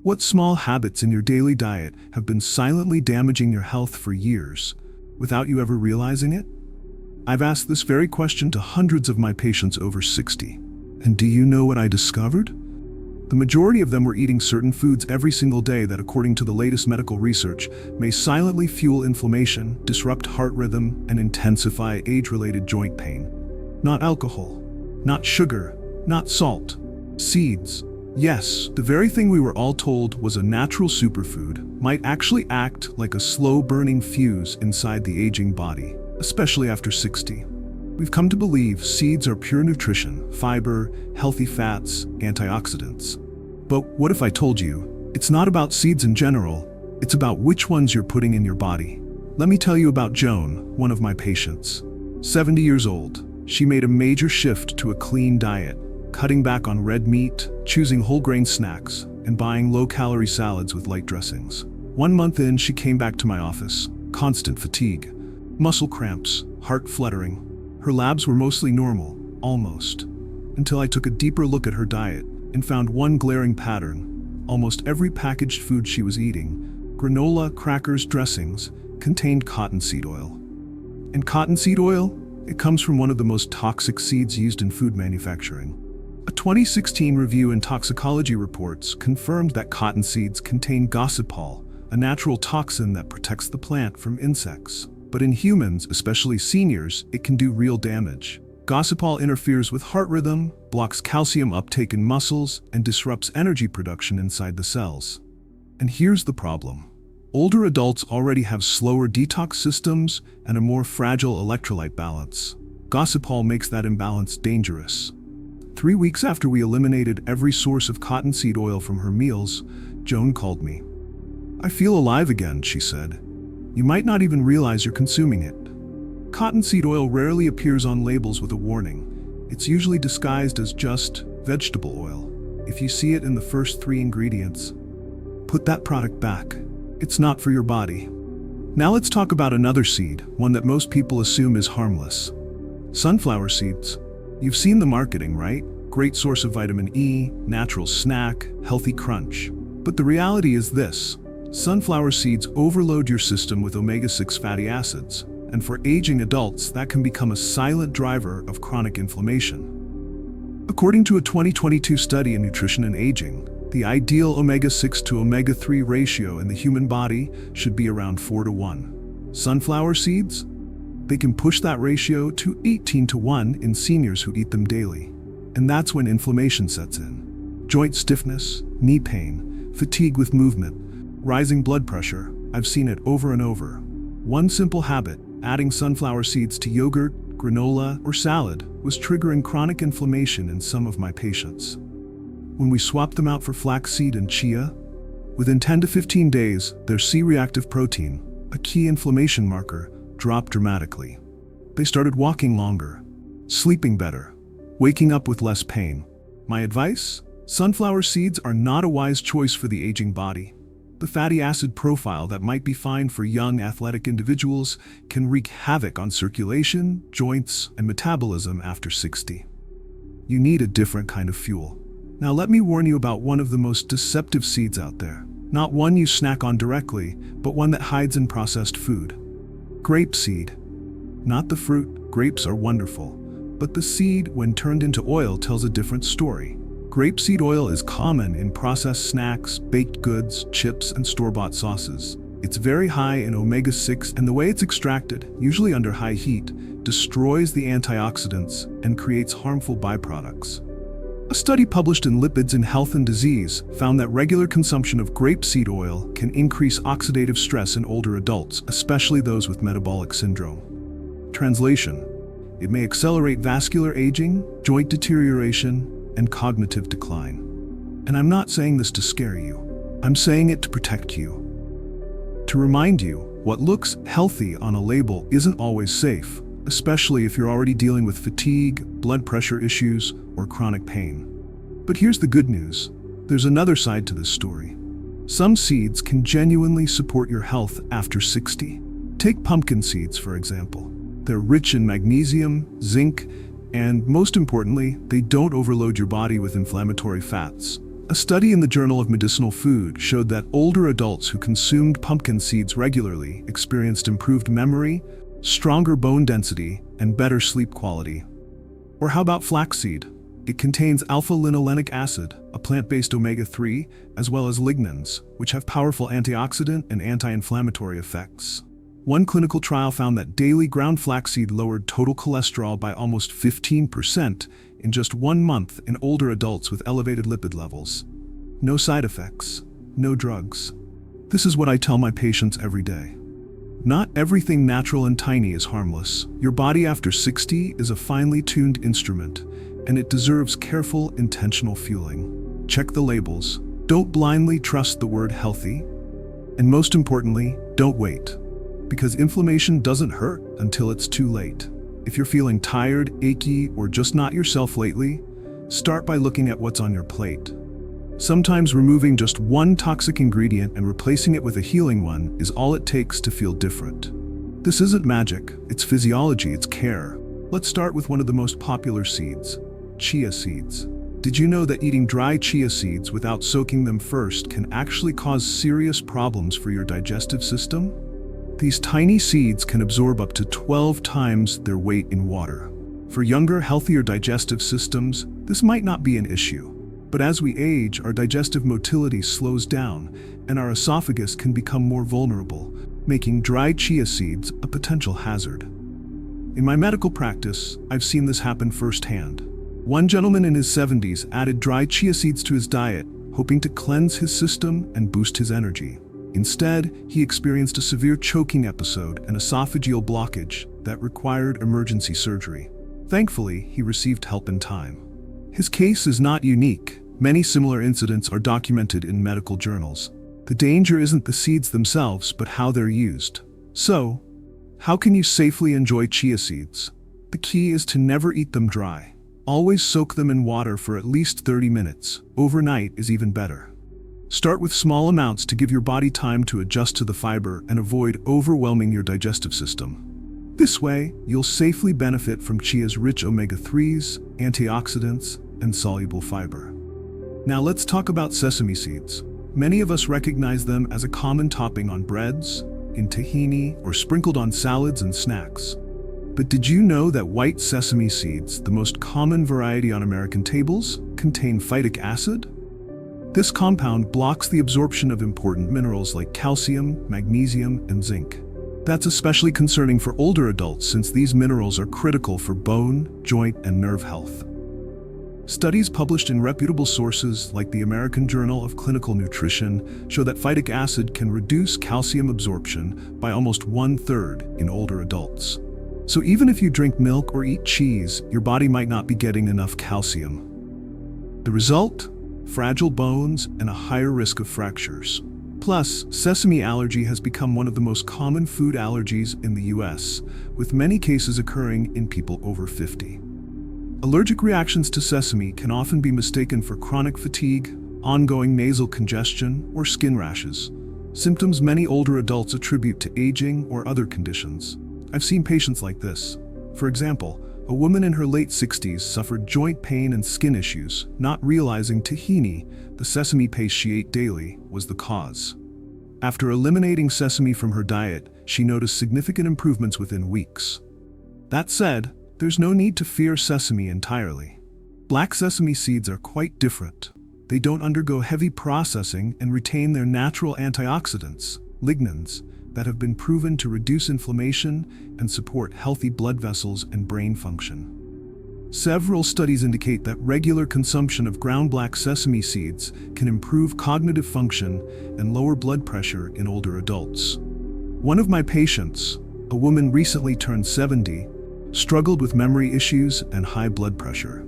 What small habits in your daily diet have been silently damaging your health for years, without you ever realizing it? I've asked this very question to hundreds of my patients over 60. And do you know what I discovered? The majority of them were eating certain foods every single day that, according to the latest medical research, may silently fuel inflammation, disrupt heart rhythm, and intensify age-related joint pain. Not alcohol, not sugar, not salt. Seeds. Yes, the very thing we were all told was a natural superfood might actually act like a slow-burning fuse inside the aging body, especially after 60. We've come to believe seeds are pure nutrition, fiber, healthy fats, antioxidants. But what if I told you, it's not about seeds in general, it's about which ones you're putting in your body? Let me tell you about Joan, one of my patients. 70 years old, she made a major shift to a clean diet, cutting back on red meat, choosing whole grain snacks, and buying low-calorie salads with light dressings. 1 month in, she came back to my office. Constant fatigue, muscle cramps, heart fluttering. Her labs were mostly normal, almost, until I took a deeper look at her diet and found one glaring pattern. Almost every packaged food she was eating, granola, crackers, dressings, contained cottonseed oil. And cottonseed oil? It comes from one of the most toxic seeds used in food manufacturing. A 2016 review in toxicology reports confirmed that cotton seeds contain gossypol, a natural toxin that protects the plant from insects. But in humans, especially seniors, it can do real damage. Gossypol interferes with heart rhythm, blocks calcium uptake in muscles, and disrupts energy production inside the cells. And here's the problem. Older adults already have slower detox systems and a more fragile electrolyte balance. Gossypol makes that imbalance dangerous. 3 weeks after we eliminated every source of cottonseed oil from her meals, Joan called me. "I feel alive again," she said. "You might not even realize you're consuming it." Cottonseed oil rarely appears on labels with a warning. It's usually disguised as just vegetable oil. If you see it in the first 3 ingredients, put that product back. It's not for your body. Now let's talk about another seed, one that most people assume is harmless. Sunflower seeds. You've seen the marketing, right? Great source of vitamin E, natural snack, healthy crunch. But the reality is this. Sunflower seeds overload your system with omega-6 fatty acids, and for aging adults, that can become a silent driver of chronic inflammation. According to a 2022 study in Nutrition and Aging, the ideal omega-6 to omega-3 ratio in the human body should be around 4 to 1. Sunflower seeds? They can push that ratio to 18 to 1 in seniors who eat them daily. And that's when inflammation sets in. Joint stiffness, knee pain, fatigue with movement, rising blood pressure. I've seen it over and over. One simple habit, adding sunflower seeds to yogurt, granola, or salad, was triggering chronic inflammation in some of my patients. When we swapped them out for flaxseed and chia, within 10 to 15 days, their C-reactive protein, a key inflammation marker, dropped dramatically. They started walking longer, sleeping better, waking up with less pain. My advice? Sunflower seeds are not a wise choice for the aging body. The fatty acid profile that might be fine for young, athletic individuals can wreak havoc on circulation, joints, and metabolism after 60. You need a different kind of fuel. Now let me warn you about one of the most deceptive seeds out there. Not one you snack on directly, but one that hides in processed food. Grapeseed. Not the fruit, grapes are wonderful, but the seed, when turned into oil, tells a different story. Grapeseed oil is common in processed snacks, baked goods, chips, and store-bought sauces. It's very high in omega-6, and the way it's extracted, usually under high heat, destroys the antioxidants and creates harmful byproducts. A study published in Lipids in Health and Disease found that regular consumption of grapeseed oil can increase oxidative stress in older adults, especially those with metabolic syndrome. Translation: it may accelerate vascular aging, joint deterioration, and cognitive decline. And I'm not saying this to scare you. I'm saying it to protect you. To remind you, what looks healthy on a label isn't always safe, especially if you're already dealing with fatigue, blood pressure issues, or chronic pain. But here's the good news. There's another side to this story. Some seeds can genuinely support your health after 60. Take pumpkin seeds, for example. They're rich in magnesium, zinc, and most importantly, they don't overload your body with inflammatory fats, A study in the Journal of Medicinal Food showed that older adults who consumed pumpkin seeds regularly experienced improved memory, stronger bone density, and better sleep quality. Or how about flaxseed? It contains alpha-linolenic acid, a plant-based omega-3, as well as lignans, which have powerful antioxidant and anti-inflammatory effects. One clinical trial found that daily ground flaxseed lowered total cholesterol by almost 15% in just 1 month in older adults with elevated lipid levels. No side effects, no drugs. This is what I tell my patients every day. Not everything natural and tiny is harmless. Your body after 60 is a finely tuned instrument, and it deserves careful, intentional fueling. Check the labels. Don't blindly trust the word healthy. And most importantly, don't wait. Because inflammation doesn't hurt until it's too late. If you're feeling tired, achy, or just not yourself lately, start by looking at what's on your plate. Sometimes removing just one toxic ingredient and replacing it with a healing one is all it takes to feel different. This isn't magic, it's physiology, it's care. Let's start with one of the most popular seeds, chia seeds. Did you know that eating dry chia seeds without soaking them first can actually cause serious problems for your digestive system? These tiny seeds can absorb up to 12 times their weight in water. For younger, healthier digestive systems, this might not be an issue. But as we age, our digestive motility slows down, and our esophagus can become more vulnerable, making dry chia seeds a potential hazard. In my medical practice, I've seen this happen firsthand. One gentleman in his 70s added dry chia seeds to his diet, hoping to cleanse his system and boost his energy. Instead, he experienced a severe choking episode and esophageal blockage that required emergency surgery. Thankfully, he received help in time. His case is not unique. Many similar incidents are documented in medical journals. The danger isn't the seeds themselves, but how they're used. So, how can you safely enjoy chia seeds? The key is to never eat them dry. Always soak them in water for at least 30 minutes. Overnight is even better. Start with small amounts to give your body time to adjust to the fiber and avoid overwhelming your digestive system. This way, you'll safely benefit from chia's rich omega-3s, antioxidants, and soluble fiber. Now let's talk about sesame seeds. Many of us recognize them as a common topping on breads, in tahini, or sprinkled on salads and snacks. But did you know that white sesame seeds, the most common variety on American tables, contain phytic acid? This compound blocks the absorption of important minerals like calcium, magnesium, and zinc. That's especially concerning for older adults since these minerals are critical for bone, joint, and nerve health. Studies published in reputable sources like the American Journal of Clinical Nutrition show that phytic acid can reduce calcium absorption by almost 1/3 in older adults. So even if you drink milk or eat cheese, your body might not be getting enough calcium. The result? Fragile bones and a higher risk of fractures. Plus, sesame allergy has become one of the most common food allergies in the US, with many cases occurring in people over 50. Allergic reactions to sesame can often be mistaken for chronic fatigue, ongoing nasal congestion, or skin rashes, symptoms many older adults attribute to aging or other conditions. I've seen patients like this. For example, a woman in her late 60s suffered joint pain and skin issues, not realizing tahini, the sesame paste she ate daily, was the cause. After eliminating sesame from her diet, she noticed significant improvements within weeks. That said, there's no need to fear sesame entirely. Black sesame seeds are quite different. They don't undergo heavy processing and retain their natural antioxidants, lignans, that have been proven to reduce inflammation and support healthy blood vessels and brain function. Several studies indicate that regular consumption of ground black sesame seeds can improve cognitive function and lower blood pressure in older adults. One of my patients, a woman recently turned 70, struggled with memory issues and high blood pressure.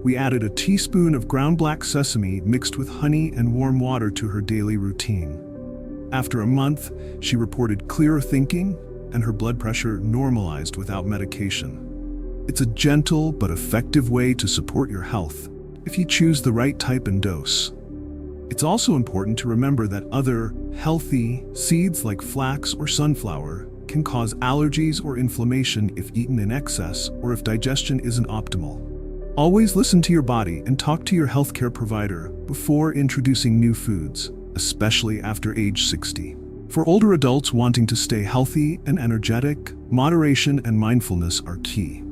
We added a teaspoon of ground black sesame mixed with honey and warm water to her daily routine. After a month, she reported clearer thinking and her blood pressure normalized without medication. It's a gentle but effective way to support your health if you choose the right type and dose. It's also important to remember that other healthy seeds like flax or sunflower can cause allergies or inflammation if eaten in excess or if digestion isn't optimal. Always listen to your body and talk to your healthcare provider before introducing new foods, especially after age 60. For older adults wanting to stay healthy and energetic, moderation and mindfulness are key.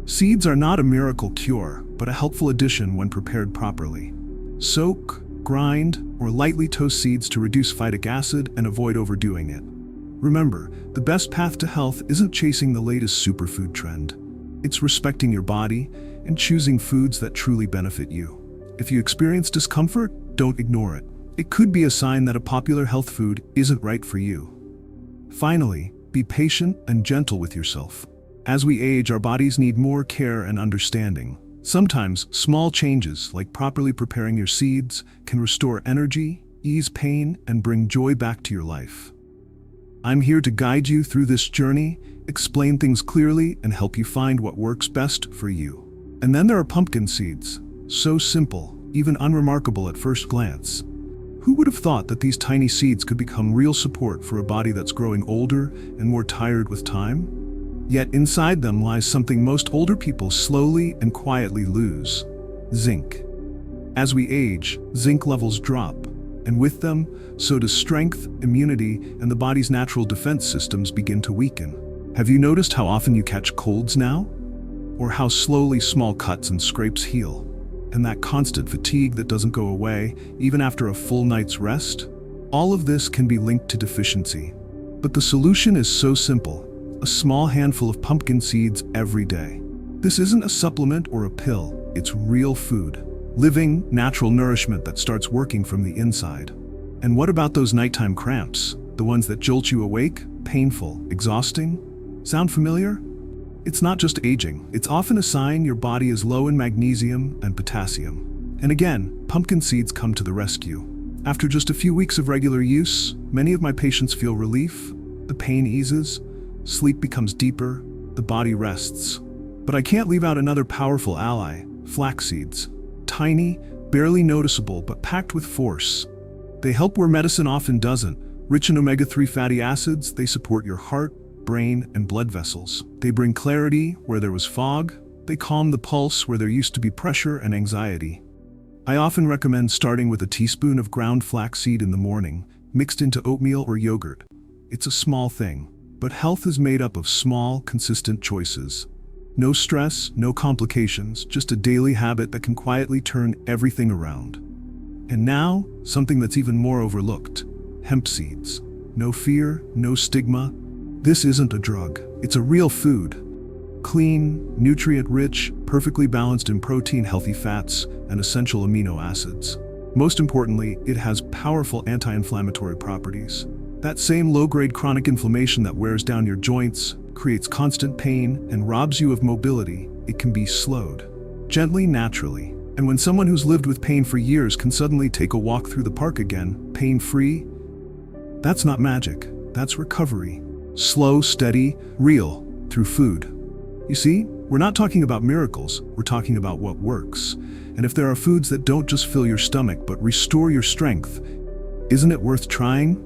Seeds are not a miracle cure, but a helpful addition when prepared properly. Soak, grind, or lightly toast seeds to reduce phytic acid and avoid overdoing it. Remember, the best path to health isn't chasing the latest superfood trend. It's respecting your body and choosing foods that truly benefit you. If you experience discomfort, don't ignore it. It could be a sign that a popular health food isn't right for you. Finally, be patient and gentle with yourself. As we age, our bodies need more care and understanding. Sometimes, small changes, like properly preparing your seeds, can restore energy, ease pain, and bring joy back to your life. I'm here to guide you through this journey, explain things clearly, and help you find what works best for you. And then there are pumpkin seeds. So simple, even unremarkable at first glance. Who would have thought that these tiny seeds could become real support for a body that's growing older and more tired with time? Yet inside them lies something most older people slowly and quietly lose: zinc. As we age, zinc levels drop, and with them, so does strength, immunity, and the body's natural defense systems begin to weaken. Have you noticed how often you catch colds now? Or how slowly small cuts and scrapes heal? And that constant fatigue that doesn't go away, even after a full night's rest? All of this can be linked to deficiency. But the solution is so simple: a small handful of pumpkin seeds every day. This isn't a supplement or a pill, it's real food. Living, natural nourishment that starts working from the inside. And what about those nighttime cramps? The ones that jolt you awake? Painful, exhausting? Sound familiar? It's not just aging, it's often a sign your body is low in magnesium and potassium. And again, pumpkin seeds come to the rescue. After just a few weeks of regular use, many of my patients feel relief, the pain eases, sleep becomes deeper, the body rests. But I can't leave out another powerful ally: flax seeds. Tiny, barely noticeable, but packed with force. They help where medicine often doesn't. Rich in omega-3 fatty acids, they support your heart, brain, and blood vessels. They bring clarity where there was fog. They calm the pulse where there used to be pressure and anxiety. I often recommend starting with a teaspoon of ground flaxseed in the morning, mixed into oatmeal or yogurt. It's a small thing, but health is made up of small, consistent choices. No stress, no complications, just a daily habit that can quietly turn everything around. And now, something that's even more overlooked: hemp seeds. No fear, no stigma. This isn't a drug, it's a real food. Clean, nutrient-rich, perfectly balanced in protein, healthy fats, and essential amino acids. Most importantly, it has powerful anti-inflammatory properties. That same low-grade chronic inflammation that wears down your joints, creates constant pain, and robs you of mobility, it can be slowed. Gently, naturally. And when someone who's lived with pain for years can suddenly take a walk through the park again, pain-free, that's not magic, that's recovery. Slow, steady, real, through food. You see, we're not talking about miracles, we're talking about what works. And if there are foods that don't just fill your stomach but restore your strength, isn't it worth trying?